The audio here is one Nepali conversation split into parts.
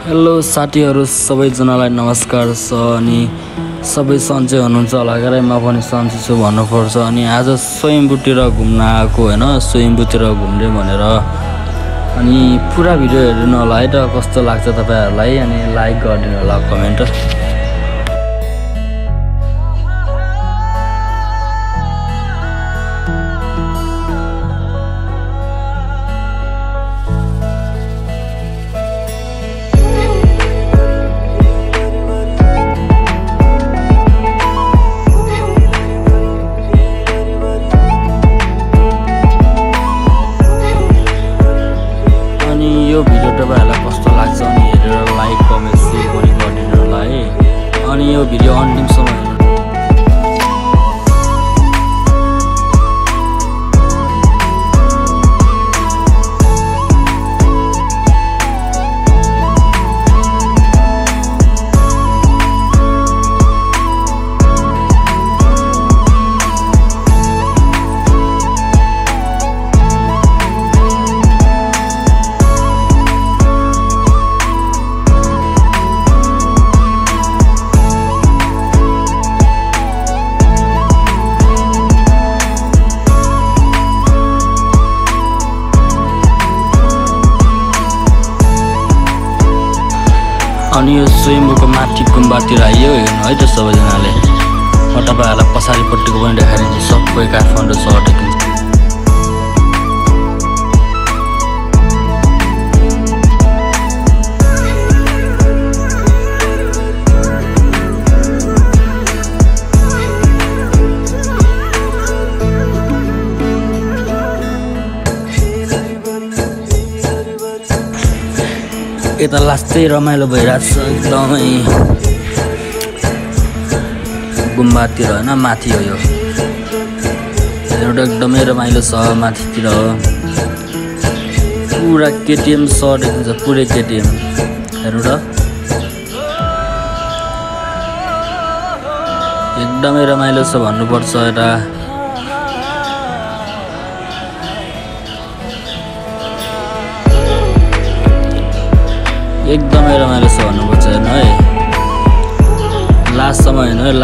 हेलो साथीहरु सबैजनालाई नमस्कार छ अनि सबै सन्चै हुनुहुन्छ होला म पनि सन्चै छु भन्नुपर्छ अनि आज स्वयम्भूतिर घुम्न आएको हैन स्वयम्भूतिर घुम्ने भनेर अनि पुरा भिडियो हेर्नु होला है त कस्तो लाग्छ तपाईहरुलाई अनि लाइक गरिदिनु होला कमेन्ट यो भिडियो तपाईहरुलाई कस्तो लाग्छ अनि हेरेर लाइक कमेन्ट शेयर पनि गरिदिनु होला है अनि यो भिडियो अन्तिमसम्म हेर्नु अनि यो स्वयम्भूको माथि गुम्बातिर आइयो हेर्नु है त सबैजनाले म तपाईहरुलाई पछाडिपट्टिको पनि देखाइदिन्छु सबै काठमाडौँ सहर देखिन्छ यता लास्टै रमाइलो भइरहेछ एकदमै गुम्बातिर हैन माथि हो यो एउटा एकदमै रमाइलो छ माथितिर पुरा केटीएम सहर देखिन्छ पुरै केटीएम हेर्नु त एकदमै रमाइलो छ भन्नुपर्छ यता एकदमै रमाइलो छ भन्नुपर्छ हैन है लास्टसम्म हैन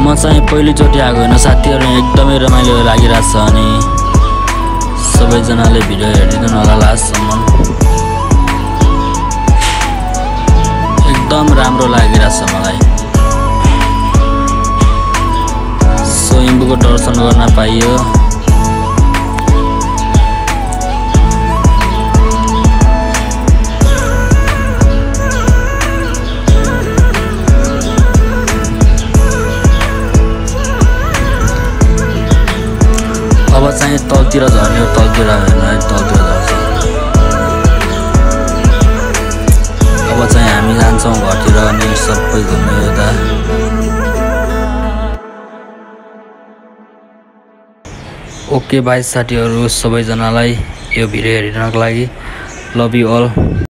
म चाहिँ पहिलोचोटि आएको हैन साथीहरु एकदमै रमाइलो लागिरहेछ अनि सबैजनाले भिडियो हेरिदिनु होला लास्टसम्म एकदम राम्रो लागिरहेछ मलाई स्वयम्भूको दर्शन गर्न पाइयो अब चाहिँ तलतिर झर्ने तलतिर हेर्न तलतिर झर्छ अब चाहिँ हामी जान्छौँ घरतिर अनि सबै घुम्ने यता ओके बाइ साथीहरु सबैजनालाई यो भिडियो हेर्नको लागि लभ यु अल।